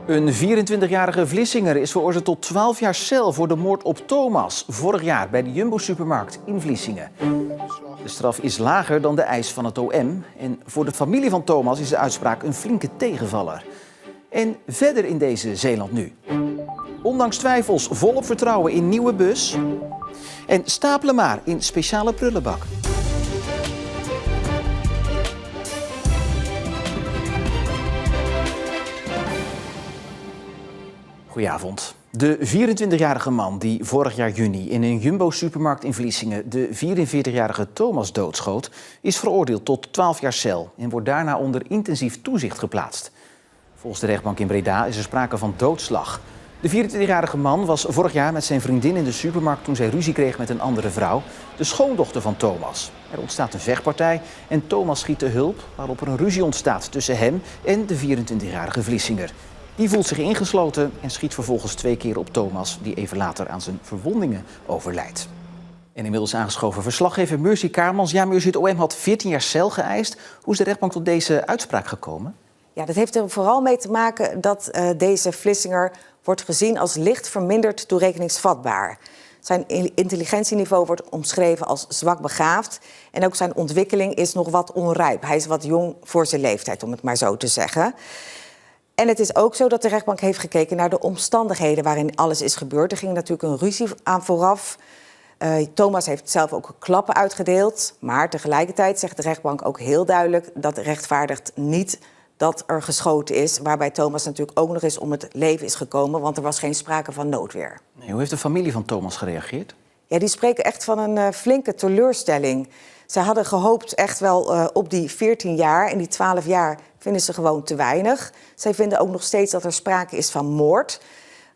Een 24-jarige Vlissinger is veroordeeld tot 12 jaar cel voor de moord op Thomas. Vorig jaar bij de Jumbo-supermarkt in Vlissingen. De straf is lager dan de eis van het OM. En voor de familie van Thomas is de uitspraak een flinke tegenvaller. En verder in deze Zeeland nu. Ondanks twijfels volop vertrouwen in nieuwe bus. En stapelen maar in speciale prullenbak. Goedenavond. De 24-jarige man die vorig jaar juni in een Jumbo-supermarkt in Vlissingen de 44-jarige Thomas doodschoot, is veroordeeld tot 12 jaar cel en wordt daarna onder intensief toezicht geplaatst. Volgens de rechtbank in Breda is er sprake van doodslag. De 24-jarige man was vorig jaar met zijn vriendin in de supermarkt toen zij ruzie kreeg met een andere vrouw, de schoondochter van Thomas. Er ontstaat een vechtpartij en Thomas schiet te hulp, waarop er een ruzie ontstaat tussen hem en de 24-jarige Vlissinger. Die voelt zich ingesloten en schiet vervolgens 2 keer op Thomas, die even later aan zijn verwondingen overlijdt. En inmiddels aangeschoven verslaggever Mercy Kaarmans. Ja, Mercy, het OM had 14 jaar cel geëist. Hoe is de rechtbank tot deze uitspraak gekomen? Ja, dat heeft er vooral mee te maken dat deze Vlissinger wordt gezien als licht verminderd toerekeningsvatbaar. Zijn intelligentieniveau wordt omschreven als zwak begaafd. En ook zijn ontwikkeling is nog wat onrijp. Hij is wat jong voor zijn leeftijd, om het maar zo te zeggen. En het is ook zo dat de rechtbank heeft gekeken naar de omstandigheden waarin alles is gebeurd. Er ging natuurlijk een ruzie aan vooraf. Thomas heeft zelf ook klappen uitgedeeld. Maar tegelijkertijd zegt de rechtbank ook heel duidelijk dat rechtvaardigt niet dat er geschoten is. Waarbij Thomas natuurlijk ook nog eens om het leven is gekomen, want er was geen sprake van noodweer. Nee, hoe heeft de familie van Thomas gereageerd? Ja, die spreken echt van een flinke teleurstelling. Ze hadden gehoopt echt wel op die 14 jaar. En die 12 jaar vinden ze gewoon te weinig. Zij vinden ook nog steeds dat er sprake is van moord.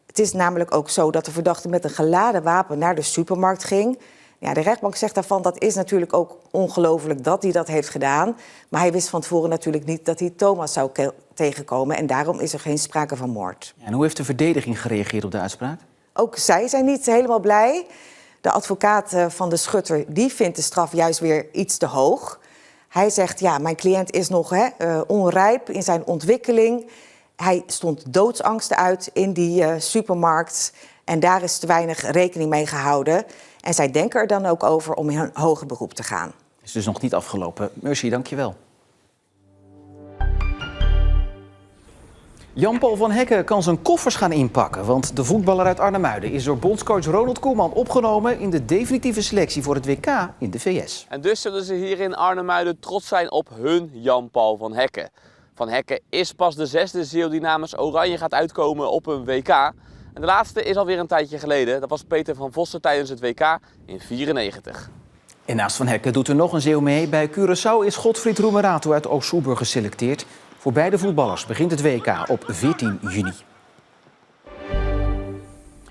Het is namelijk ook zo dat de verdachte met een geladen wapen naar de supermarkt ging. Ja, de rechtbank zegt daarvan dat is natuurlijk ook ongelooflijk dat hij dat heeft gedaan. Maar hij wist van tevoren natuurlijk niet dat hij Thomas zou tegenkomen. En daarom is er geen sprake van moord. En hoe heeft de verdediging gereageerd op de uitspraak? Ook zij zijn niet helemaal blij. De advocaat van de schutter die vindt de straf juist weer iets te hoog. Hij zegt, ja, mijn cliënt is nog onrijp in zijn ontwikkeling. Hij stond doodsangsten uit in die supermarkt. En daar is te weinig rekening mee gehouden. En zij denken er dan ook over om in een hoger beroep te gaan. Is dus nog niet afgelopen. Mercy, dank je wel. Jan-Paul van Hekken kan zijn koffers gaan inpakken, want de voetballer uit Arnhemuiden is door bondscoach Ronald Koeman opgenomen in de definitieve selectie voor het WK in de VS. En dus zullen ze hier in Arnhemuiden trots zijn op hun Jan-Paul van Hekken. Van Hekken is pas de 6e Zeeuw die namens Oranje gaat uitkomen op een WK. En de laatste is alweer een tijdje geleden. Dat was Peter van Vossen tijdens het WK in 1994. En naast Van Hekken doet er nog een Zeeuw mee. Bij Curaçao is Godfried Roemerato uit Oostzoelburg geselecteerd. Voor beide voetballers begint het WK op 14 juni.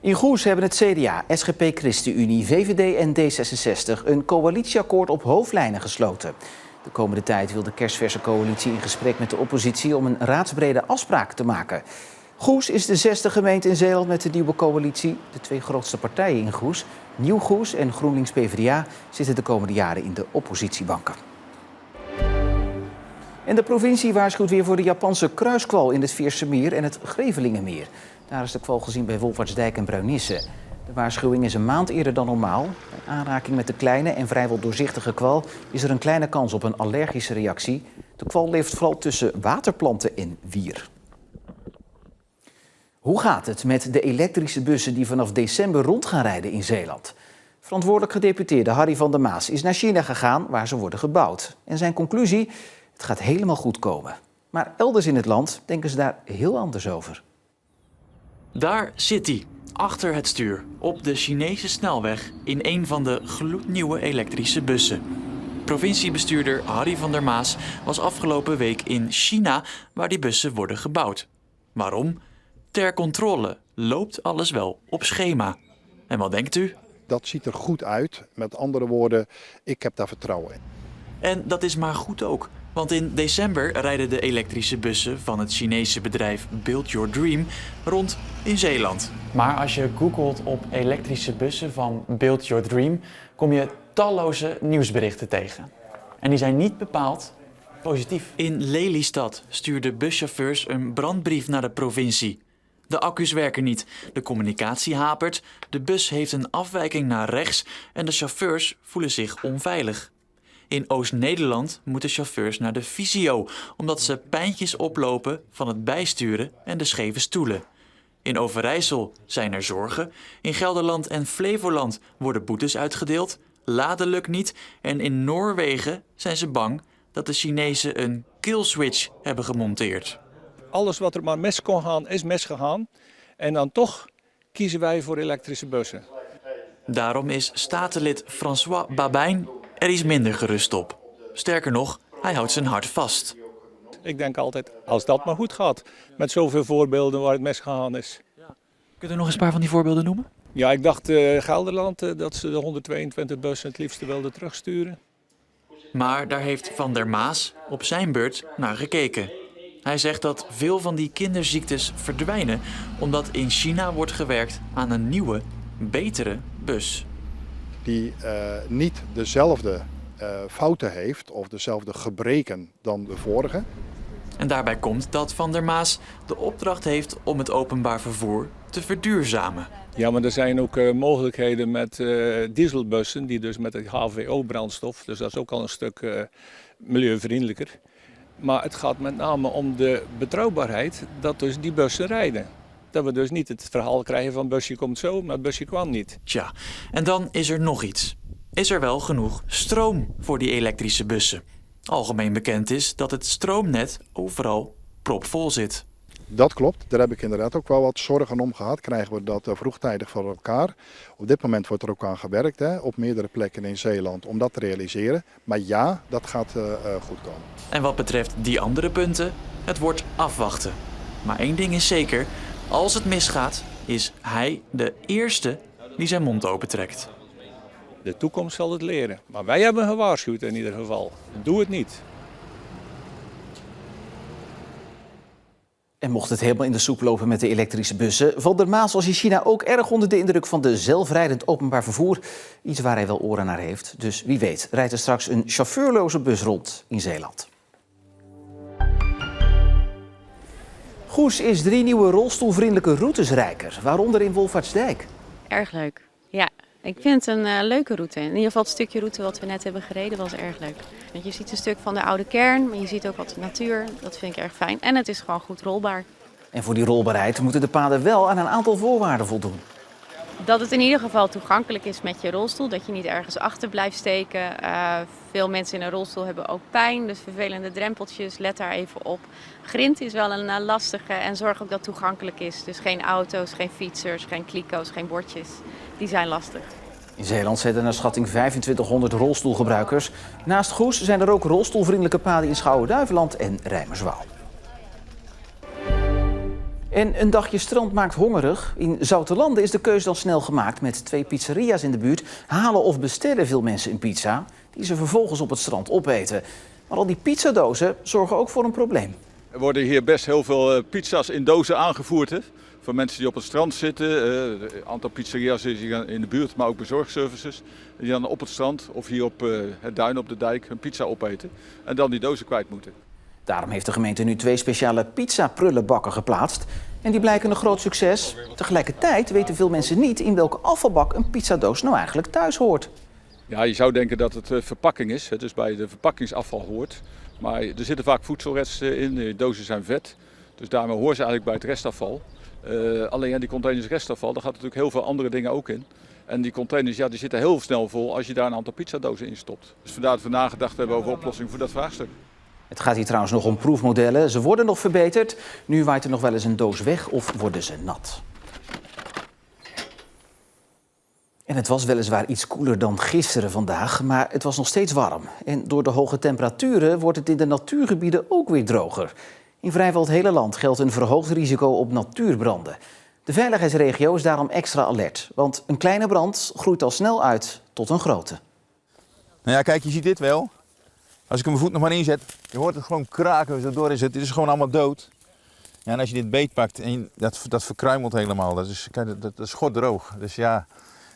In Goes hebben het CDA, SGP ChristenUnie, VVD en D66 een coalitieakkoord op hoofdlijnen gesloten. De komende tijd wil de kerstverse coalitie in gesprek met de oppositie om een raadsbrede afspraak te maken. Goes is de 6e gemeente in Zeeland met de nieuwe coalitie. De 2 grootste partijen in Goes, Nieuw Goes en GroenLinks PvdA, zitten de komende jaren in de oppositiebanken. En de provincie waarschuwt weer voor de Japanse kruiskwal in het Viersemeer en het Grevelingenmeer. Daar is de kwal gezien bij Wolvaartsdijk en Bruinisse. De waarschuwing is een maand eerder dan normaal. Bij aanraking met de kleine en vrijwel doorzichtige kwal is er een kleine kans op een allergische reactie. De kwal leeft vooral tussen waterplanten en wier. Hoe gaat het met de elektrische bussen die vanaf december rond gaan rijden in Zeeland? Verantwoordelijk gedeputeerde Harry van der Maas is naar China gegaan waar ze worden gebouwd. En zijn conclusie: het gaat helemaal goed komen. Maar elders in het land denken ze daar heel anders over. Daar zit hij, achter het stuur, op de Chinese snelweg in een van de gloednieuwe elektrische bussen. Provinciebestuurder Harry van der Maas was afgelopen week in China waar die bussen worden gebouwd. Waarom? Ter controle. Loopt alles wel op schema? En wat denkt u? Dat ziet er goed uit. Met andere woorden, ik heb daar vertrouwen in. En dat is maar goed ook. Want in december rijden de elektrische bussen van het Chinese bedrijf Build Your Dream rond in Zeeland. Maar als je googelt op elektrische bussen van Build Your Dream, kom je talloze nieuwsberichten tegen. En die zijn niet bepaald positief. In Lelystad stuurden buschauffeurs een brandbrief naar de provincie. De accu's werken niet, de communicatie hapert, de bus heeft een afwijking naar rechts en de chauffeurs voelen zich onveilig. In Oost-Nederland moeten chauffeurs naar de fysio, omdat ze pijntjes oplopen van het bijsturen en de scheve stoelen. In Overijssel zijn er zorgen, in Gelderland en Flevoland worden boetes uitgedeeld, laden lukt niet en in Noorwegen zijn ze bang dat de Chinezen een killswitch hebben gemonteerd. Alles wat er maar mis kon gaan, is misgegaan. En dan toch kiezen wij voor elektrische bussen. Daarom is statenlid François Babijn er iets minder gerust op. Sterker nog, hij houdt zijn hart vast. Ik denk altijd, als dat maar goed gaat. Met zoveel voorbeelden waar het misgegaan is. Kunt u nog eens een paar van die voorbeelden noemen? Ja, ik dacht Gelderland dat ze de 122 bussen het liefst wilden terugsturen. Maar daar heeft Van der Maas op zijn beurt naar gekeken. Hij zegt dat veel van die kinderziektes verdwijnen omdat in China wordt gewerkt aan een nieuwe, betere bus. Die niet dezelfde fouten heeft of dezelfde gebreken dan de vorige. En daarbij komt dat Van der Maas de opdracht heeft om het openbaar vervoer te verduurzamen. Ja, maar er zijn ook mogelijkheden met dieselbussen, die dus met het HVO-brandstof, dus dat is ook al een stuk milieuvriendelijker. Maar het gaat met name om de betrouwbaarheid dat dus die bussen rijden. Dat we dus niet het verhaal krijgen van busje komt zo, maar het busje kwam niet. Tja, en dan is er nog iets. Is er wel genoeg stroom voor die elektrische bussen? Algemeen bekend is dat het stroomnet overal propvol zit. Dat klopt, daar heb ik inderdaad ook wel wat zorgen om gehad. Krijgen we dat vroegtijdig voor elkaar. Op dit moment wordt er ook aan gewerkt op meerdere plekken in Zeeland om dat te realiseren. Maar ja, dat gaat goed komen. En wat betreft die andere punten, het wordt afwachten. Maar één ding is zeker, als het misgaat, is hij de eerste die zijn mond opentrekt. De toekomst zal het leren. Maar wij hebben gewaarschuwd in ieder geval. Doe het niet. En mocht het helemaal in de soep lopen met de elektrische bussen, Van der Maas was in China ook erg onder de indruk van de zelfrijdend openbaar vervoer. Iets waar hij wel oren naar heeft. Dus wie weet rijdt er straks een chauffeurloze bus rond in Zeeland. Goes is 3 nieuwe rolstoelvriendelijke routes rijker, waaronder in Wolvaartsdijk. Erg leuk, ja. Ik vind het een leuke route. In ieder geval het stukje route wat we net hebben gereden was erg leuk. Want je ziet een stuk van de oude kern, maar je ziet ook wat natuur. Dat vind ik erg fijn. En het is gewoon goed rolbaar. En voor die rolbaarheid moeten de paden wel aan een aantal voorwaarden voldoen. Dat het in ieder geval toegankelijk is met je rolstoel. Dat je niet ergens achter blijft steken. Veel mensen in een rolstoel hebben ook pijn. Dus vervelende drempeltjes, let daar even op. Grind is wel een lastige en zorg ook dat het toegankelijk is. Dus geen auto's, geen fietsers, geen kliko's, geen bordjes. Die zijn lastig. In Zeeland zitten naar schatting 2500 rolstoelgebruikers. Naast Goes zijn er ook rolstoelvriendelijke paden in Schouwen-Duiveland en Rijmerswaal. En een dagje strand maakt hongerig. In Zoutelande is de keuze dan snel gemaakt. Met 2 pizzeria's in de buurt halen of bestellen veel mensen een pizza, die ze vervolgens op het strand opeten. Maar al die pizzadozen zorgen ook voor een probleem. Er worden hier best heel veel pizza's in dozen aangevoerd. Hè? Voor mensen die op het strand zitten. Een aantal pizzeria's in de buurt, maar ook bezorgservices. Die dan op het strand of hier op het duin op de dijk hun pizza opeten. En dan die dozen kwijt moeten. Daarom heeft de gemeente nu 2 speciale pizza-prullenbakken geplaatst. En die blijken een groot succes. Tegelijkertijd weten veel mensen niet in welke afvalbak een pizzadoos nou eigenlijk thuis hoort. Ja, je zou denken dat het verpakking is, dus bij de verpakkingsafval hoort. Maar er zitten vaak voedselresten in, de dozen zijn vet. Dus daarmee horen ze eigenlijk bij het restafval. Alleen die containers restafval, daar gaat natuurlijk heel veel andere dingen ook in. En die containers die zitten heel snel vol als je daar een aantal pizzadozen in stopt. Dus vandaar dat we nagedacht hebben over oplossingen voor dat vraagstuk. Het gaat hier trouwens nog om proefmodellen. Ze worden nog verbeterd. Nu waait er nog wel eens een doos weg of worden ze nat. En het was weliswaar iets koeler dan gisteren vandaag, maar het was nog steeds warm. En door de hoge temperaturen wordt het in de natuurgebieden ook weer droger. In vrijwel het hele land geldt een verhoogd risico op natuurbranden. De veiligheidsregio is daarom extra alert, want een kleine brand groeit al snel uit tot een grote. Nou ja, kijk, je ziet dit wel. Als ik mijn voet nog maar inzet, je hoort het gewoon kraken, zo door is het. Dit is gewoon allemaal dood. Ja, en als je dit beet pakt, en dat verkruimelt helemaal. Dat is schotdroog. Dus ja,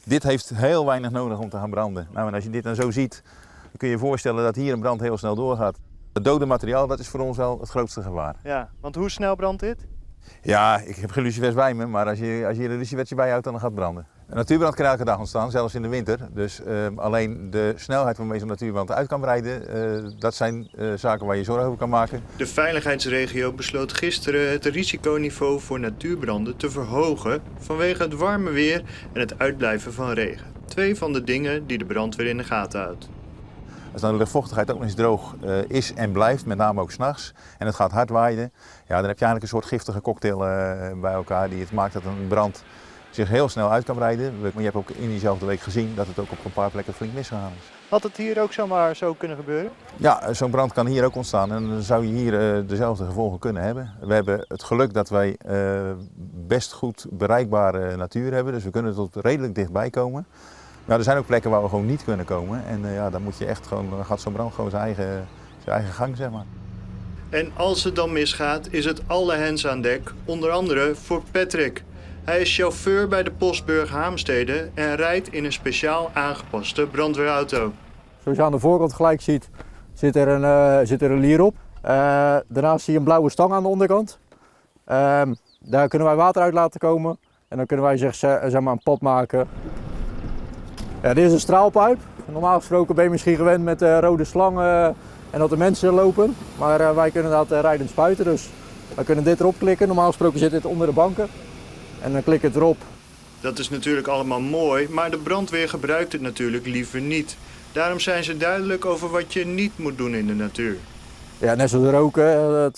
dit heeft heel weinig nodig om te gaan branden. Nou, en als je dit dan zo ziet, dan kun je je voorstellen dat hier een brand heel snel doorgaat. Het dode materiaal, dat is voor ons wel het grootste gevaar. Ja, want hoe snel brandt dit? Ja, ik heb geen lucifers bij me, maar als je een lucifertje bijhoudt, dan gaat het branden. Een natuurbrand kan elke dag ontstaan, zelfs in de winter. Dus alleen de snelheid waarmee zo'n natuurbrand uit kan breiden, dat zijn zaken waar je zorgen over kan maken. De veiligheidsregio besloot gisteren het risiconiveau voor natuurbranden te verhogen vanwege het warme weer en het uitblijven van regen. 2 van de dingen die de brandweer in de gaten houdt. Als dan de luchtvochtigheid ook nog eens droog is en blijft, met name ook 's nachts, en het gaat hard waaien, ja, dan heb je eigenlijk een soort giftige cocktail bij elkaar die het maakt dat een brand zich heel snel uit kan breiden. Maar je hebt ook in diezelfde week gezien dat het ook op een paar plekken flink misgegaan is. Had het hier ook zomaar zo kunnen gebeuren? Ja, zo'n brand kan hier ook ontstaan en dan zou je hier dezelfde gevolgen kunnen hebben. We hebben het geluk dat wij best goed bereikbare natuur hebben, dus we kunnen tot redelijk dichtbij komen. Maar er zijn ook plekken waar we gewoon niet kunnen komen en ja, dan moet je echt gewoon, dan gaat zo'n brand gewoon zijn eigen gang, zeg maar. En als het dan misgaat, is het alle hens aan dek, onder andere voor Patrick. Hij is chauffeur bij de Postburg Haamstede en rijdt in een speciaal aangepaste brandweerauto. Zoals je aan de voorkant gelijk ziet, zit er een lier op. Daarnaast zie je een blauwe stang aan de onderkant. Daar kunnen wij water uit laten komen en dan kunnen wij zeg maar een pad maken. Ja, dit is een straalpijp. Normaal gesproken ben je misschien gewend met rode slangen en dat de mensen lopen. Maar wij kunnen inderdaad rijdend spuiten, dus wij kunnen dit erop klikken. Normaal gesproken zit dit onder de banken. En dan klik het erop. Dat is natuurlijk allemaal mooi, maar de brandweer gebruikt het natuurlijk liever niet. Daarom zijn ze duidelijk over wat je niet moet doen in de natuur. Ja, net zoals roken, het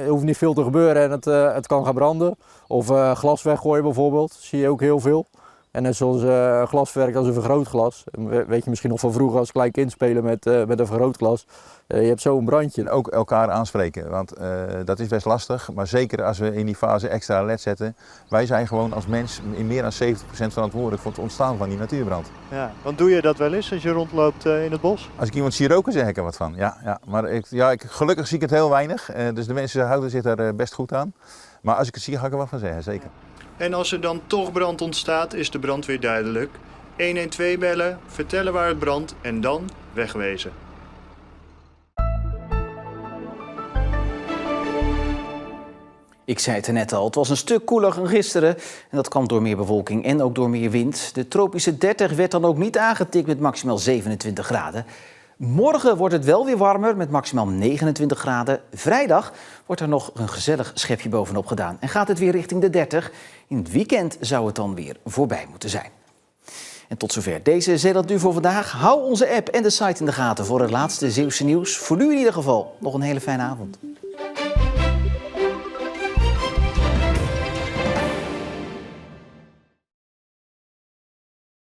hoeft niet veel te gebeuren en het kan gaan branden. Of glas weggooien bijvoorbeeld, zie je ook heel veel. En net zoals glas werkt als een vergrootglas. Weet je misschien nog van vroeger als klein kind spelen met een vergrootglas. Je hebt zo een brandje. En ook elkaar aanspreken, want dat is best lastig. Maar zeker als we in die fase extra let zetten. Wij zijn gewoon als mens in meer dan 70% verantwoordelijk voor het ontstaan van die natuurbrand. Ja, want doe je dat wel eens als je rondloopt in het bos? Als ik iemand zie roken, zeg ik er wat van. Ja. Maar gelukkig zie ik het heel weinig. Dus de mensen houden zich daar best goed aan. Maar als ik het zie, ga ik er wat van zeggen, zeker. En als er dan toch brand ontstaat, is de brandweer duidelijk. 112 bellen, vertellen waar het brandt en dan wegwezen. Ik zei het er net al, het was een stuk koeler dan gisteren. En dat kwam door meer bewolking en ook door meer wind. De tropische 30 werd dan ook niet aangetikt met maximaal 27 graden. Morgen wordt het wel weer warmer met maximaal 29 graden. Vrijdag wordt er nog een gezellig schepje bovenop gedaan. En gaat het weer richting de 30. In het weekend zou het dan weer voorbij moeten zijn. En tot zover deze Zeeland Nu voor vandaag. Hou onze app en de site in de gaten voor het laatste Zeeuwse nieuws. Voor nu in ieder geval nog een hele fijne avond.